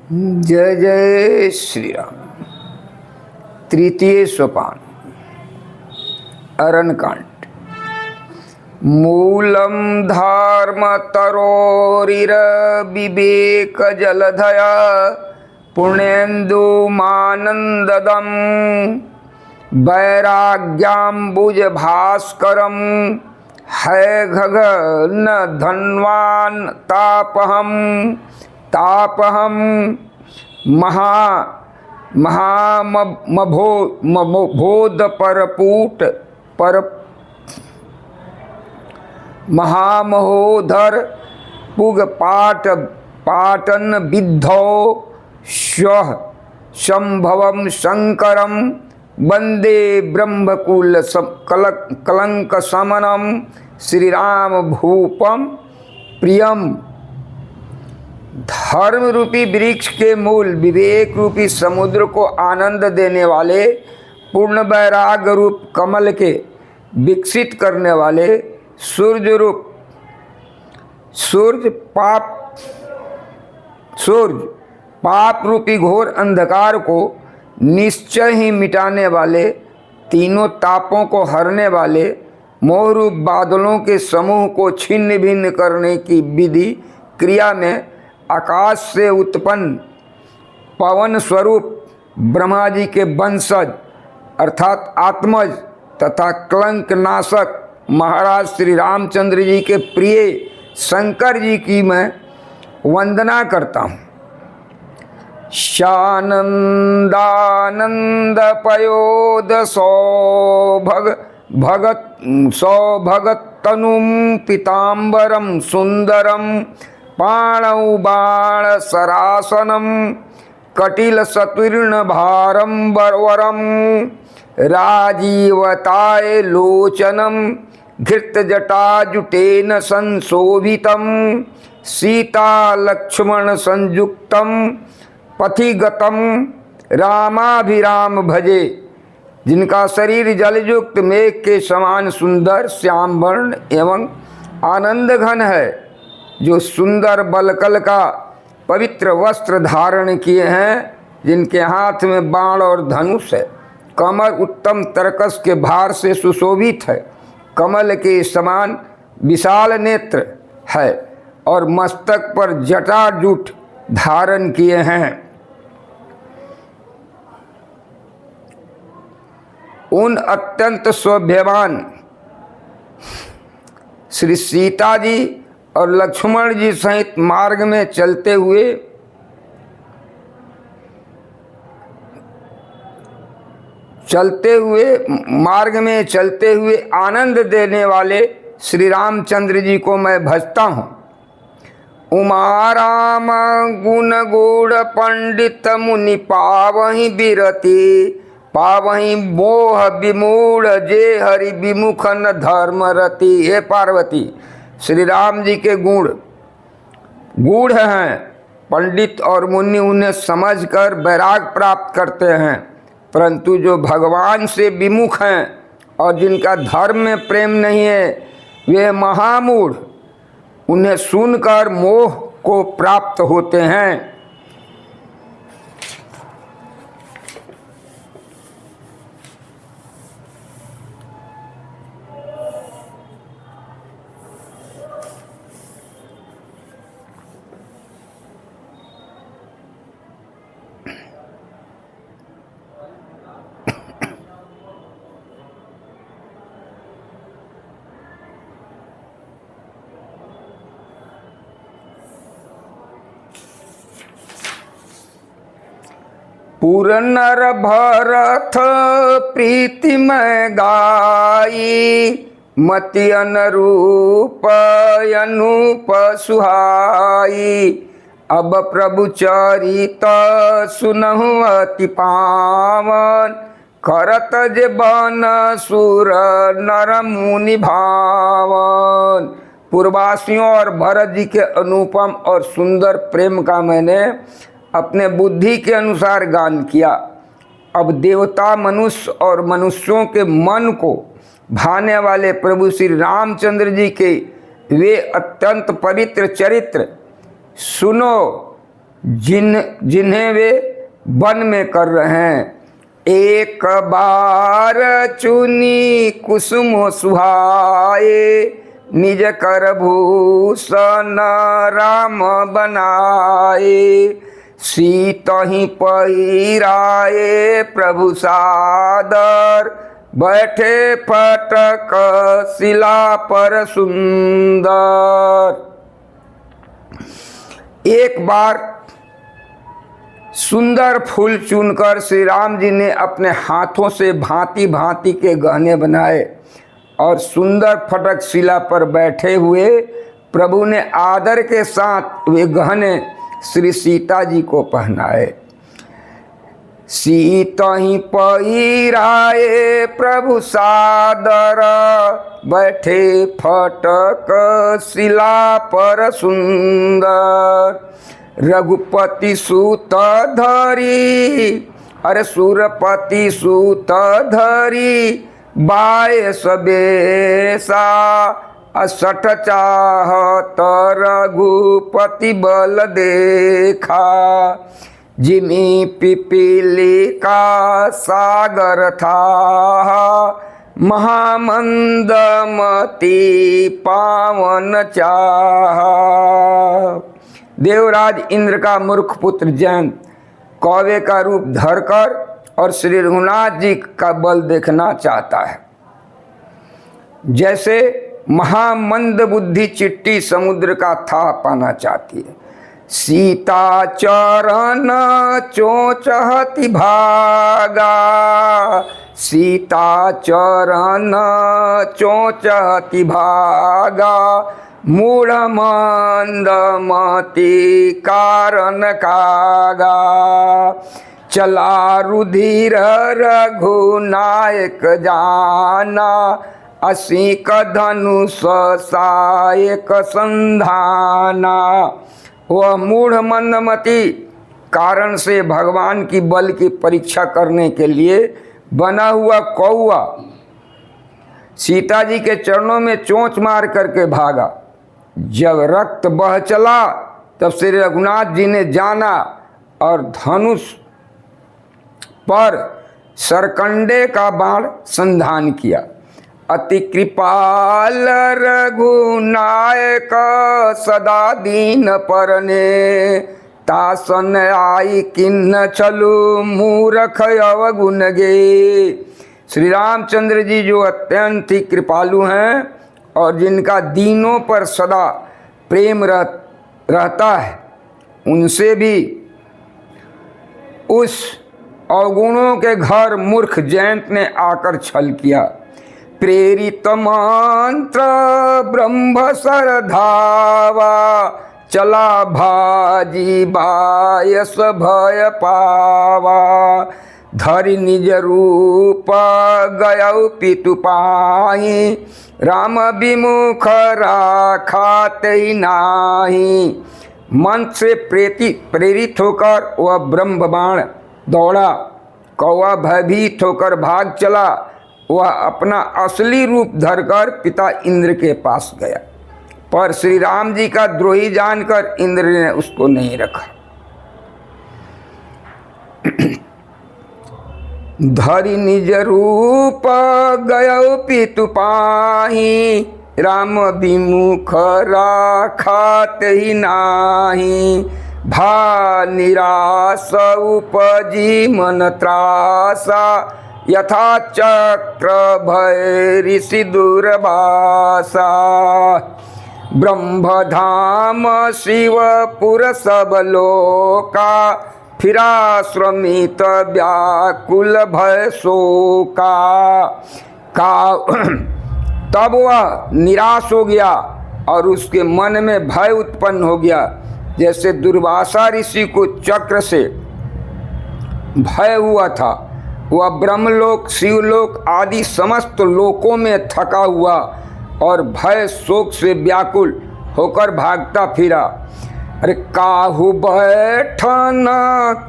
जय जय श्री राम। तृतीय सोपान अरणकांड। मूलम धर्म तरोरिर विवेक जलधया पुण्येन्दु मानंददम वैराग्याम्बुज भास्करम है गगन धन्वान तापहम महामभोध परपूट पर महामहोधर पुग पाटन विद्धौ श्वः संभवम शंकरम वंदे ब्रह्मकुल कलंक समनम श्रीराम भूपम प्रियम। धर्म रूपी वृक्ष के मूल विवेक रूपी समुद्र को आनंद देने वाले पूर्ण वैराग्य रूप कमल के विकसित करने वाले सूर्य पाप रूपी घोर अंधकार को निश्चय ही मिटाने वाले तीनों तापों को हरने वाले मोह रूप बादलों के समूह को छिन्न भिन्न करने की विधि क्रिया में आकाश से उत्पन्न पवन स्वरूप ब्रह्मा जी के वंशज अर्थात आत्मज तथा कलंक नाशक महाराज श्री रामचंद्र जी के प्रिय शंकर जी की मैं वंदना करता हूँ। शानंदानंद पयोद सौभगत तनुम पीतांबरम सुंदरम पाणौ बाण सरासनम कटिल सतीर्ण भारम वरम राजीवताय लोचनम घृत जटाजुटेन संशोभितम सीता लक्ष्मण संयुक्तम पथिगतम रामाभिराम भजे। जिनका शरीर जलयुक्त मेघ के समान सुंदर श्याम वर्ण एवं आनंद घन है, जो सुंदर बलकल का पवित्र वस्त्र धारण किए हैं, जिनके हाथ में बाण और धनुष है, कमर उत्तम तरकस के भार से सुशोभित है, कमल के समान विशाल नेत्र है और मस्तक पर जटाजूट धारण किए हैं। उन अत्यंत सौभाग्यवान श्री सीता जी और लक्ष्मण जी सहित मार्ग में चलते हुए आनंद देने वाले श्री रामचंद्र जी को मैं भजता हूँ। उमा राम गुण गूढ़ पंडित मुनि पावहि बिरति पावहि मोह विमूढ़ जे हरि विमुखन धर्म रति। हे पार्वती, श्री राम जी के गुण गूढ़ हैं, पंडित और मुनि उन्हें समझकर वैराग प्राप्त करते हैं, परंतु जो भगवान से विमुख हैं और जिनका धर्म में प्रेम नहीं है, वे महामूढ़ उन्हें सुनकर मोह को प्राप्त होते हैं। पुर नर भरत प्रीति में गाई मति अनुरूप अनूप सुहाई। अब प्रभु चरित सुनहु अति पावन करत जे बन सुर नर मुनि भावन। पूर्वासियों और भरत जी के अनुपम और सुंदर प्रेम का मैंने अपने बुद्धि के अनुसार गान किया। अब देवता मनुष्य और मनुष्यों के मन को भाने वाले प्रभु श्री रामचंद्र जी के वे अत्यंत पवित्र चरित्र सुनो जिन्हें वे वन में कर रहे हैं। एक बार चुनी कुसुम सुहाए, निज कर भूषण राम बनाए। सीतहि पहिराए प्रभु सादर, बैठे फटक शिला पर सुंदर। एक बार सुंदर फूल चुनकर श्री राम जी ने अपने हाथों से भांति भांति के गहने बनाए और सुंदर फटक शिला पर बैठे हुए प्रभु ने आदर के साथ वे गहने श्री सीता जी को पहनाए। सीतहि पहिराए प्रभु सादर, बैठे फटक शिला पर सुंदर। रघुपति सूत धरी, अरे सुरपति सूत धरी, बाय सबेसा, असठ चाहत रघुपति बल देखा। जिमी पिपीली का सागर था, महामंद मति पावन चाहा। देवराज इंद्र का मूर्ख पुत्र जयंत कौवे का रूप धरकर और श्री रघुनाथ जी का बल देखना चाहता है। जैसे महामंद बुद्धि चिट्टी समुद्र का था पाना चाहती है। सीता चरण चोचहति भागा, सीता चरण चोचहति भागा, मूढ़ मंद मति कारण कागा। चला रुधिर रघुनायक जाना, असिक धनुष सायक संधाना। वह मूढ़ मंदमति कारण से भगवान की बल की परीक्षा करने के लिए बना हुआ कौवा सीता जी के चरणों में चोंच मार करके भागा। जब रक्त बह चला तब श्री रघुनाथ जी ने जाना और धनुष पर सरकंडे का बाण संधान किया। अति कृपाल रघुनायक सदा दीन परने, तासन आई किन्न छलु मूरख अवगुण गे। श्री रामचंद्र जी जो अत्यंत ही कृपालु हैं और जिनका दीनों पर सदा प्रेम रहता है, उनसे भी उस अवगुणों के घर मूर्ख जयंत ने आकर छल किया। प्रेरित मंत्र ब्रह्म सरधावा, चला भाजी बायस भय पावा। धरि निज रूप गयौ पितु पाहि, राम विमुख राखाते नाही। मन से प्रेरित होकर वह ब्रह्म बाण दौड़ा। कौवा भयभीत होकर भाग चला। वह अपना असली रूप धरकर पिता इंद्र के पास गया, पर श्री राम जी का द्रोही जानकर इंद्र ने उसको नहीं रखा। धरि निज रूप गयौ पितु पाहि, राम विमुख राखत ही नाही। भा निराश उपजी मन त्रासा, यथा चक्र भय ऋषि दुर्वासा। ब्रह्मधाम शिवपुर सब लोका, फिरा श्रमित व्याकुल भय शोका। तब वह निराश हो गया और उसके मन में भय उत्पन्न हो गया। जैसे दुर्वासा ऋषि को चक्र से भय हुआ था, वह ब्रह्मलोक शिवलोक आदि समस्त लोकों में थका हुआ और भय शोक से व्याकुल होकर भागता फिरा। अरे काहू बैठन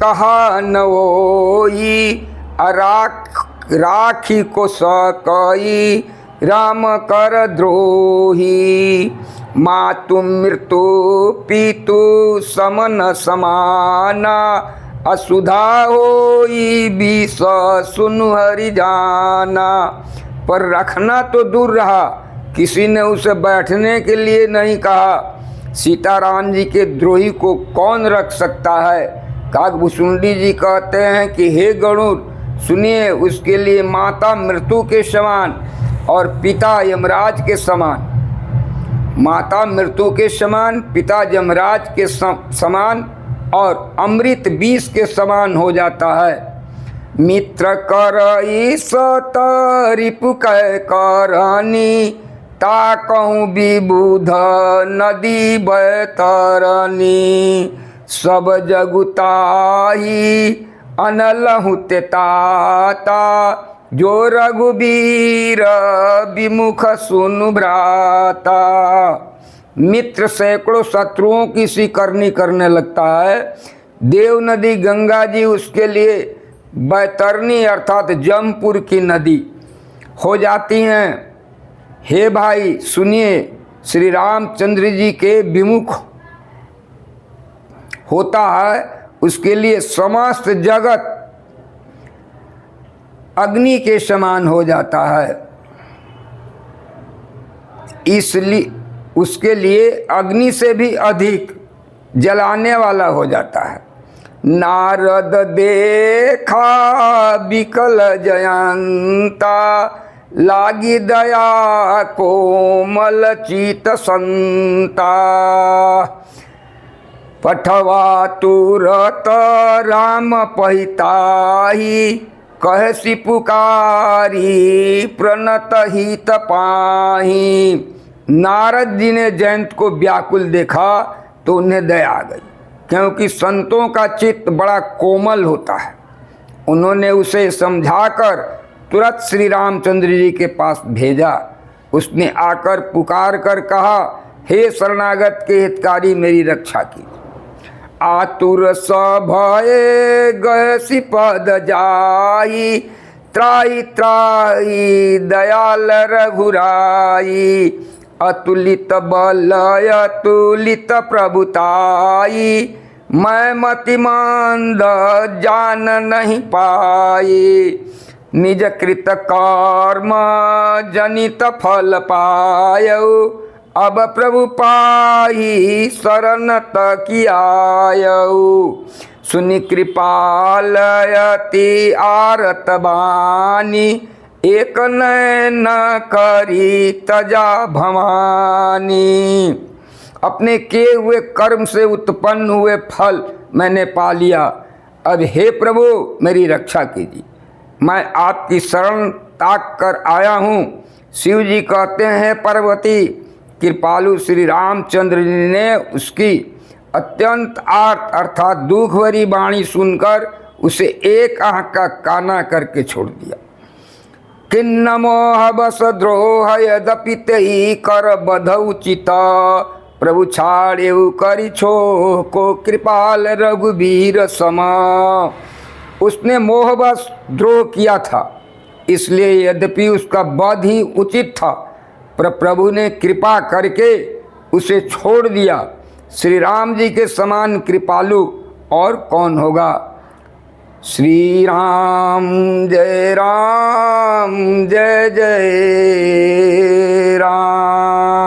कहा न होई, राखी को सकई, राम कर द्रोही। मातु मृत्यु पितु समन समाना, असुधा होई विष सुनु हरि जाना। पर रखना तो दूर रहा, किसी ने उसे बैठने के लिए नहीं कहा। सीताराम जी के द्रोही को कौन रख सकता है। काकभूषुंडी जी कहते हैं कि हे गरुड़, सुनिए, उसके लिए माता मृत्यु के समान और पिता यमराज के समान, माता मृत्यु के समान, पिता यमराज के समान और अमृत विष के समान हो जाता है। मित्र करई सत रिपु कह करनी, ताकहूँ विबुध नदी बैतरनी। सब जगुताही अनलहु तेताता, जो रघुबीर विमुख सुनु भ्राता। मित्र सैकड़ों शत्रुओं की सी करनी करने लगता है। देव नदी गंगा जी उसके लिए बैतरनी अर्थात जमपुर की नदी हो जाती हैं। हे भाई सुनिए, श्री रामचंद्र जी के विमुख होता है, उसके लिए समस्त जगत अग्नि के समान हो जाता है। इसलिए उसके लिए अग्नि से भी अधिक जलाने वाला हो जाता है। नारद देखा विकल जयंता, लागी दया कोमल चित संता। पठवा तुरत राम पहिताही, कहसी पुकारी प्रणत हित पाही। नारद जी ने जयंत को व्याकुल देखा तो उन्हें दया आ गई, क्योंकि संतों का चित्त बड़ा कोमल होता है। उन्होंने उसे समझाकर तुरंत श्री रामचंद्र जी के पास भेजा। उसने आकर पुकार कर कहा, हे शरणागत के हितकारी, मेरी रक्षा की। आतुर सभये गयसी पद जाई, त्राई त्राई दयाल रघुराई। अतुलित बल अतुलित प्रभुताई, मैं मतिमंद जान नहीं पाई। निज कृत कर्म जनित फल पायऊ, अब प्रभु पाही शरण तकियायऊ। सुनि कृपाल अति आरत बानी, एक नैन करी तजा भवानी। अपने किए हुए कर्म से उत्पन्न हुए फल मैंने पा लिया। अब हे प्रभु मेरी रक्षा कीजिए, मैं आपकी शरण ताक कर आया हूँ। शिव जी कहते हैं, पार्वती कृपालु श्री रामचंद्र जी ने उसकी अत्यंत आर्त अर्थात दुख भरी वाणी सुनकर उसे एक आँख का काना करके छोड़ दिया। किन्न मोह बस द्रोह यद्यपि तेहि कर बधउ चिता, प्रभु छाड़ेउ करि छो को कृपाल रघुबीर समा। उसने मोहवश द्रोह किया था, इसलिए यद्यपि उसका वध ही उचित था, पर प्रभु ने कृपा करके उसे छोड़ दिया। श्री राम जी के समान कृपालु और कौन होगा। श्री राम जय जय राम।